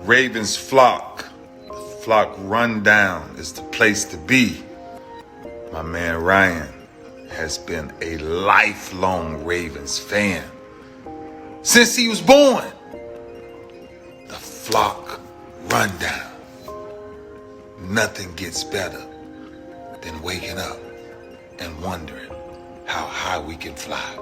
Ravens flock. The flock rundown is the place to be. My man Ryan has been a lifelong Ravens fan since he was born. The flock rundown. Nothing gets better than waking up and wondering how high we can fly.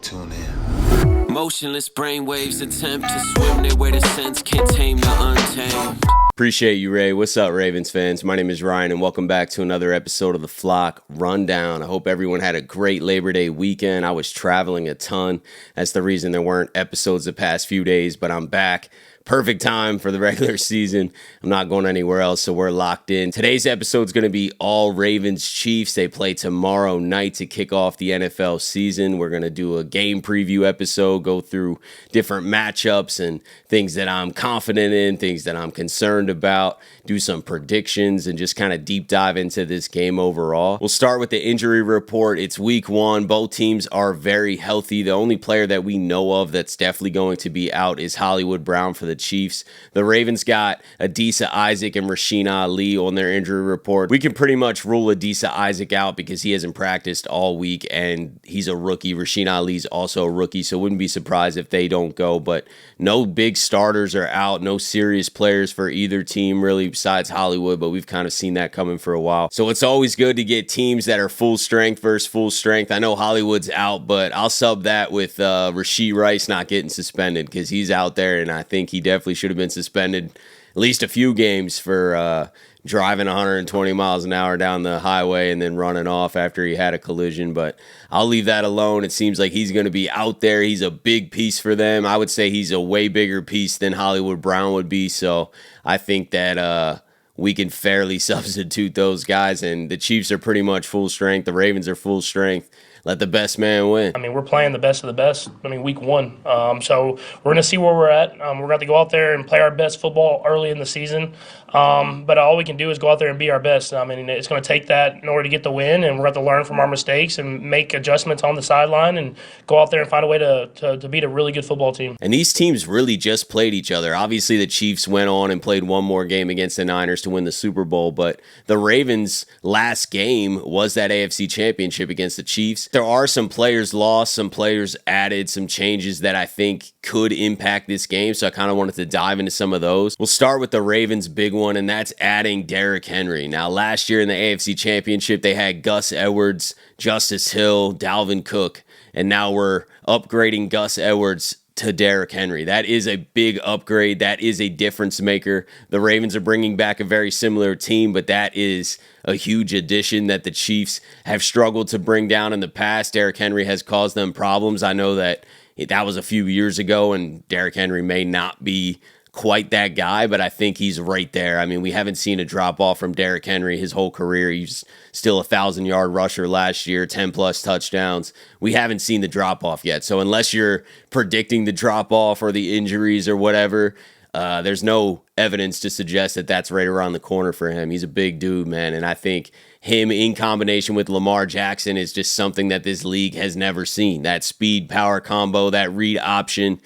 Tune in. Motionless brainwaves attempt to swim their way to sense, can't tame the untamed. Appreciate you, Ray. What's up, Ravens fans? My name is Ryan, and welcome back to another episode of the Flock Rundown. I hope everyone had a great Labor Day weekend. I was traveling a ton. That's the reason there weren't episodes the past few days, but I'm back. Perfect time for the regular season. I'm not going anywhere else, so we're locked in. Today's episode is going to be all Ravens Chiefs. They play tomorrow night to kick off the NFL season. We're going to do a game preview episode, go through different matchups and things that I'm confident in, things that I'm concerned about, do some predictions, and just kind of deep dive into this game overall. We'll start with the injury report. It's week one. Both teams are very healthy. The only player that we know of that's definitely going to be out is Hollywood Brown for the Chiefs. The Ravens got Adisa Isaac and Rasheen Ali on their injury report. We can pretty much rule Adisa Isaac out because he hasn't practiced all week and he's a rookie. Rasheen Ali's also a rookie, so wouldn't be surprised if they don't go, but no big starters are out, no serious players for either team really besides Hollywood, but we've kind of seen that coming for a while. So it's always good to get teams that are full strength versus full strength. I know Hollywood's out, but I'll sub that with Rashee Rice not getting suspended because he's out there and I think he definitely should have been suspended at least a few games for driving 120 miles an hour down the highway and then running off after he had a collision. But I'll leave that alone. It seems like he's going to be out there. He's a big piece for them. I would say he's a way bigger piece than Hollywood Brown would be. So I think that we can fairly substitute those guys. And the Chiefs are pretty much full strength. The Ravens are full strength. Let the best man win. I mean, we're playing the best of the best. I mean, week one. So we're going to see where we're at. We're going to have to go out there and play our best football early in the season. But all we can do is go out there and be our best. I mean, it's going to take that in order to get the win, and we're going to have to learn from our mistakes and make adjustments on the sideline and go out there and find a way to beat a really good football team. And these teams really just played each other. Obviously, the Chiefs went on and played one more game against the Niners to win the Super Bowl, but the Ravens' last game was that AFC Championship against the Chiefs. There are some players lost, some players added, some changes that I think could impact this game, so I kind of wanted to dive into some of those. We'll start with the Ravens' big one, and that's adding Derrick Henry. Now, last year in the AFC Championship, they had Gus Edwards, Justice Hill, Dalvin Cook, and now we're upgrading Gus Edwards to Derrick Henry. That is a big upgrade. That is a difference maker. The Ravens are bringing back a very similar team, but that is a huge addition that the Chiefs have struggled to bring down in the past. Derrick Henry has caused them problems. I know that was a few years ago, and Derrick Henry may not be quite that guy, but I think he's right there. I mean, we haven't seen a drop off from Derrick Henry his whole career. He's still a 1,000-yard rusher last year, 10-plus touchdowns. We haven't seen the drop off yet. So unless you're predicting the drop off or the injuries or whatever, there's no evidence to suggest that that's right around the corner for him. He's a big dude, man, and I think him in combination with Lamar Jackson is just something that this league has never seen. That speed-power combo, that read option.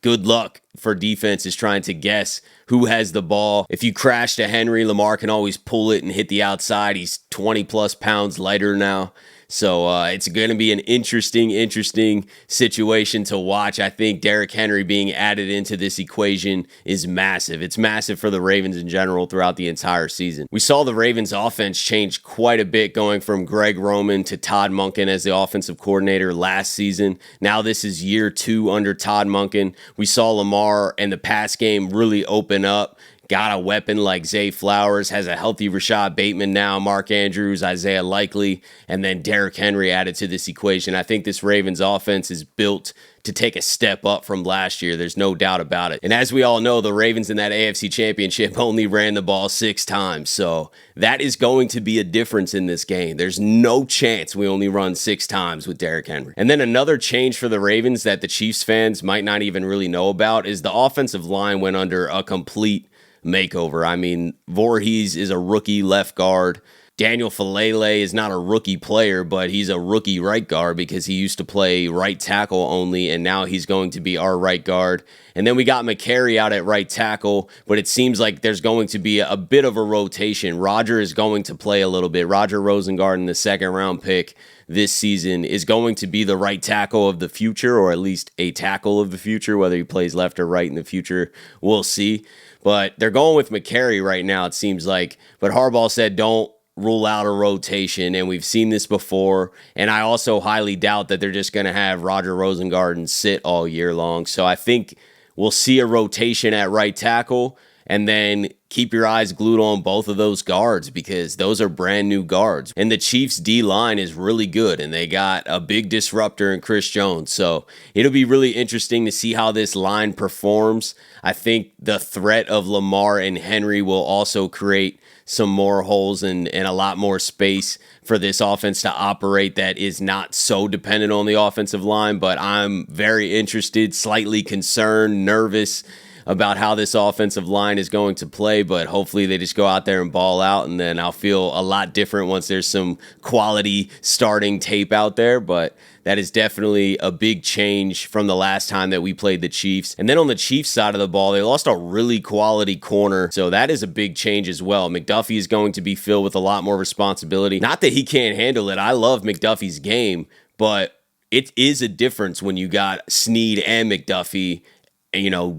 Good luck for defenses trying to guess who has the ball. If you crash to Henry, Lamar can always pull it and hit the outside. He's 20-plus pounds lighter now. So it's going to be an interesting situation to watch. I think Derrick Henry being added into this equation is massive. It's massive for the Ravens in general throughout the entire season. We saw the Ravens offense change quite a bit going from Greg Roman to Todd Monken as the offensive coordinator last season. Now this is year 2 under Todd Monken. We saw Lamar and the pass game really open up. Got a weapon like Zay Flowers, has a healthy Rashad Bateman now, Mark Andrews, Isaiah Likely, and then Derrick Henry added to this equation. I think this Ravens offense is built to take a step up from last year. There's no doubt about it. And as we all know, the Ravens in that AFC Championship only ran the ball 6 times. So that is going to be a difference in this game. There's no chance we only run 6 times with Derrick Henry. And then another change for the Ravens that the Chiefs fans might not even really know about is the offensive line went under a complete makeover. I mean, Voorhees is a rookie left guard. Daniel Falele is not a rookie player, but he's a rookie right guard because he used to play right tackle only, and now he's going to be our right guard. And then we got McCary out at right tackle, but it seems like there's going to be a bit of a rotation. Roger is going to play a little bit. Roger Rosengarten, the second-round pick this season, is going to be the right tackle of the future, or at least a tackle of the future. Whether he plays left or right in the future, we'll see. But they're going with McCary right now, it seems like. But Harbaugh said don't rule out a rotation, and we've seen this before. And I also highly doubt that they're just going to have Roger Rosengarten sit all year long. So I think we'll see a rotation at right tackle, and then keep your eyes glued on both of those guards because those are brand new guards. And the Chiefs' D-line is really good, and they got a big disruptor in Chris Jones. So it'll be really interesting to see how this line performs. I think the threat of Lamar and Henry will also create some more holes and a lot more space for this offense to operate that is not so dependent on the offensive line. But I'm very interested, slightly concerned, nervous about how this offensive line is going to play, but hopefully they just go out there and ball out, and then I'll feel a lot different once there's some quality starting tape out there. But that is definitely a big change from the last time that we played the Chiefs. And then on the Chiefs side of the ball, they lost a really quality corner, so that is a big change as well. McDuffie is going to be filled with a lot more responsibility. Not that he can't handle it. I love McDuffie's game, but it is a difference when you got Snead and McDuffie,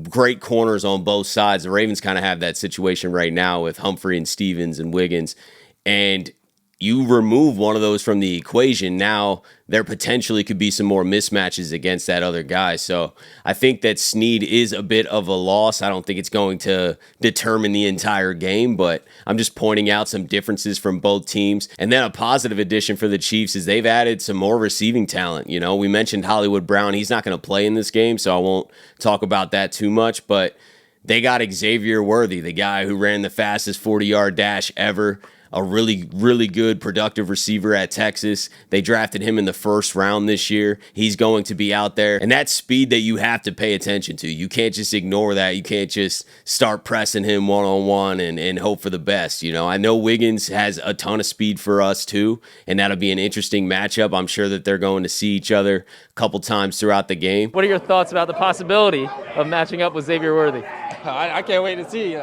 great corners on both sides. The Ravens kind of have that situation right now with Humphrey and Stevens and Wiggins. And you remove one of those from the equation, now there potentially could be some more mismatches against that other guy. So I think that Snead is a bit of a loss. I don't think it's going to determine the entire game, but I'm just pointing out some differences from both teams. And then a positive addition for the Chiefs is they've added some more receiving talent. We mentioned Hollywood Brown. He's not going to play in this game, so I won't talk about that too much, but they got Xavier Worthy, the guy who ran the fastest 40-yard dash ever. A really, really good, productive receiver at Texas. They drafted him in the first round this year. He's going to be out there. And that's speed that you have to pay attention to. You can't just ignore that. You can't just start pressing him one-on-one and hope for the best. I know Wiggins has a ton of speed for us too, and that'll be an interesting matchup. I'm sure that they're going to see each other a couple times throughout the game. What are your thoughts about the possibility of matching up with Xavier Worthy? I can't wait to see.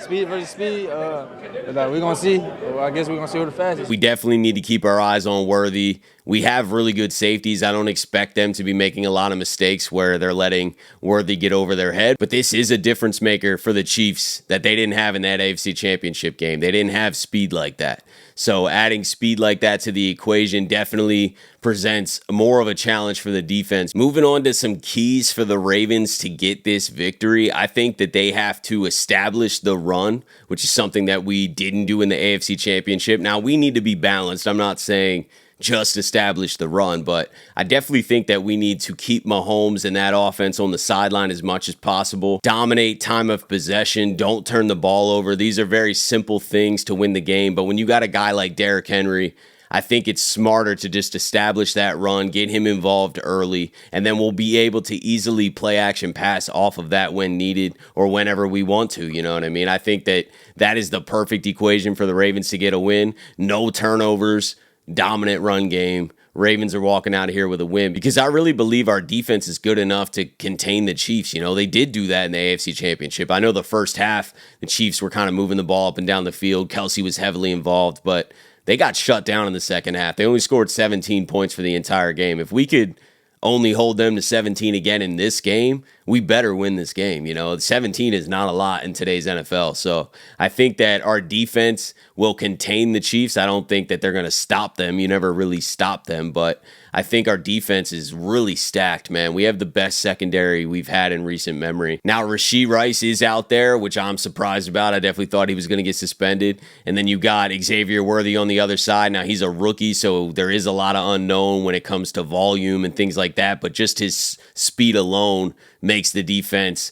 Speed versus speed. We're going to see. I guess we're going to see who the fastest. We definitely need to keep our eyes on Worthy. We have really good safeties. I don't expect them to be making a lot of mistakes where they're letting Worthy get over their head. But this is a difference maker for the Chiefs that they didn't have in that AFC Championship game. They didn't have speed like that. So adding speed like that to the equation definitely presents more of a challenge for the defense. Moving on to some keys for the Ravens to get this victory, I think that they have to establish the run, which is something that we didn't do in the AFC Championship. Now, we need to be balanced. I'm not saying just establish the run, but I definitely think that we need to keep Mahomes and that offense on the sideline as much as possible. Dominate time of possession. Don't turn the ball over. These are very simple things to win the game, but when you got a guy like Derrick Henry, I think it's smarter to just establish that run, get him involved early, and then we'll be able to easily play action pass off of that when needed or whenever we want to, you know what I mean? I think that is the perfect equation for the Ravens to get a win. No turnovers, dominant run game. Ravens are walking out of here with a win because I really believe our defense is good enough to contain the Chiefs. They did do that in the AFC Championship. I know the first half, the Chiefs were kind of moving the ball up and down the field. Kelsey was heavily involved, but they got shut down in the second half. They only scored 17 points for the entire game. If we could only hold them to 17 again in this game, we better win this game. 17 is not a lot in today's NFL. So I think that our defense will contain the Chiefs. I don't think that they're going to stop them. You never really stop them, but I think our defense is really stacked, man. We have the best secondary we've had in recent memory. Now, Rashee Rice is out there, which I'm surprised about. I definitely thought he was going to get suspended. And then you got Xavier Worthy on the other side. Now, he's a rookie, so there is a lot of unknown when it comes to volume and things like that. But just his speed alone makes the defense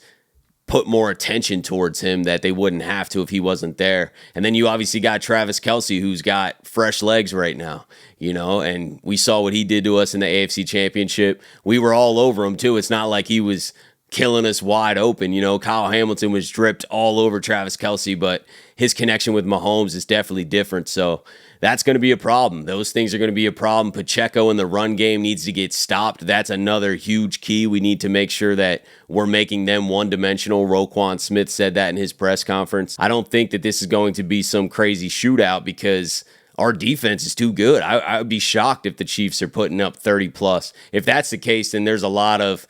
put more attention towards him that they wouldn't have to if he wasn't there. And then you obviously got Travis Kelce, who's got fresh legs right now, and we saw what he did to us in the AFC Championship. We were all over him too. It's not like he was killing us wide open. You know, Kyle Hamilton was dripped all over Travis Kelce, but his connection with Mahomes is definitely different. So that's going to be a problem. Those things are going to be a problem. Pacheco in the run game needs to get stopped. That's another huge key. We need to make sure that we're making them one-dimensional. Roquan Smith said that in his press conference. I don't think that this is going to be some crazy shootout because our defense is too good. I would be shocked if the Chiefs are putting up 30+. If that's the case, then there's a lot of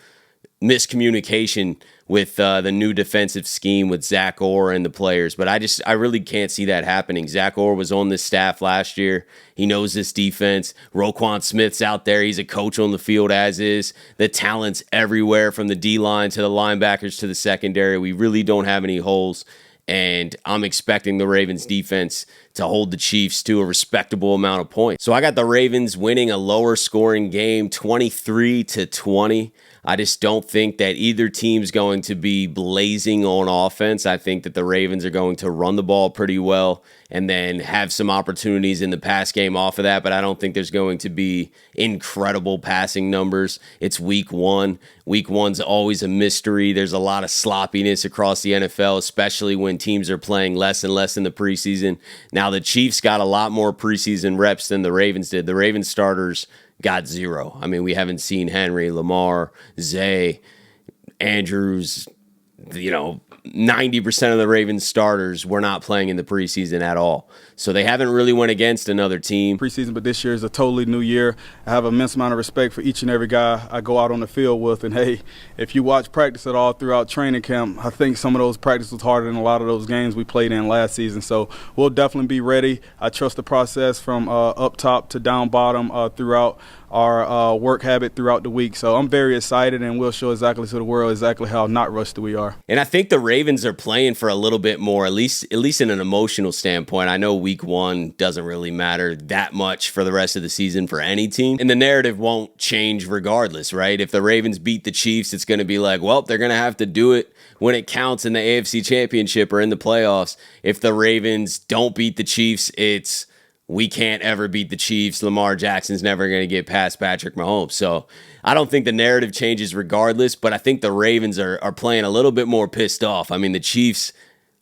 miscommunication with the new defensive scheme with Zach Orr and the players. But I really can't see that happening. Zach Orr was on this staff last year. He knows this defense. Roquan Smith's out there. He's a coach on the field as is. The talent's everywhere from the D-line to the linebackers to the secondary. We really don't have any holes. And I'm expecting the Ravens defense to hold the Chiefs to a respectable amount of points. So I got the Ravens winning a lower scoring game, 23-20. I just don't think that either team's going to be blazing on offense. I think that the Ravens are going to run the ball pretty well and then have some opportunities in the pass game off of that, but I don't think there's going to be incredible passing numbers. It's week one. Week one's always a mystery. There's a lot of sloppiness across the NFL, especially when teams are playing less and less in the preseason. Now, the Chiefs got a lot more preseason reps than the Ravens did. The Ravens starters got 0. I mean, we haven't seen Henry, Lamar, Zay, Andrews, 90% of the Ravens starters were not playing in the preseason at all. So they haven't really went against another team. Preseason, but this year is a totally new year. I have an immense amount of respect for each and every guy I go out on the field with. And, hey, if you watch practice at all throughout training camp, I think some of those practices was harder than a lot of those games we played in last season. So we'll definitely be ready. I trust the process from up top to down bottom throughout our work habit throughout the week. So I'm very excited, and we'll show exactly to the world exactly how not rusty we are. And I think the Ravens are playing for a little bit more, at least in an emotional standpoint. I know week one doesn't really matter that much for the rest of the season for any team, and the narrative won't change regardless, right? If the Ravens beat the Chiefs, it's going to be like, well, they're going to have to do it when it counts in the AFC Championship or in the playoffs. If the Ravens don't beat the Chiefs, it's we can't ever beat the Chiefs. Lamar Jackson's never going to get past Patrick Mahomes. So I don't think the narrative changes regardless, but I think the Ravens are playing a little bit more pissed off. I mean, the Chiefs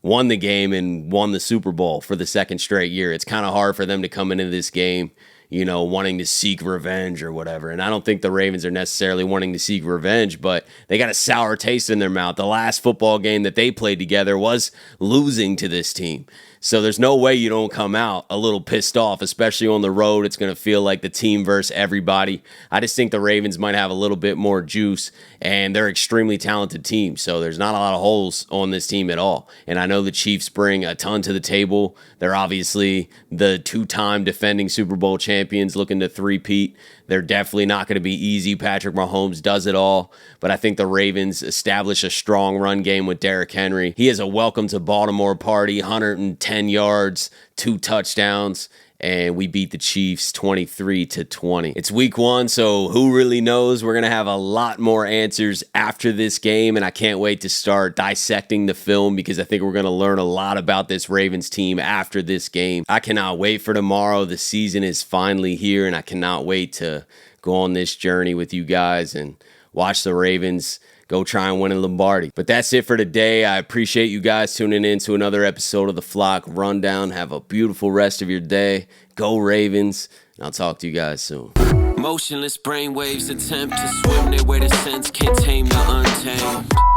won the game and won the Super Bowl for the second straight year. It's kind of hard for them to come into this game, wanting to seek revenge or whatever. And I don't think the Ravens are necessarily wanting to seek revenge, but they got a sour taste in their mouth. The last football game that they played together was losing to this team. So there's no way you don't come out a little pissed off, especially on the road. It's going to feel like the team versus everybody. I just think the Ravens might have a little bit more juice, and they're an extremely talented team. So there's not a lot of holes on this team at all. And I know the Chiefs bring a ton to the table. They're obviously the 2-time defending Super Bowl champions looking to three-peat. They're definitely not going to be easy. Patrick Mahomes does it all. But I think the Ravens establish a strong run game with Derrick Henry. He has a welcome to Baltimore party, 110 yards, 2 touchdowns. And we beat the Chiefs 23-20. It's week one, so who really knows? We're going to have a lot more answers after this game, and I can't wait to start dissecting the film because I think we're going to learn a lot about this Ravens team after this game. I cannot wait for tomorrow. The season is finally here, and I cannot wait to go on this journey with you guys and watch the Ravens go try and win a Lombardi. But that's it for today. I appreciate you guys tuning in to another episode of the Flock Rundown. Have a beautiful rest of your day. Go Ravens. And I'll talk to you guys soon. Motionless brainwaves attempt to swim their way to sense, can't tame the untamed.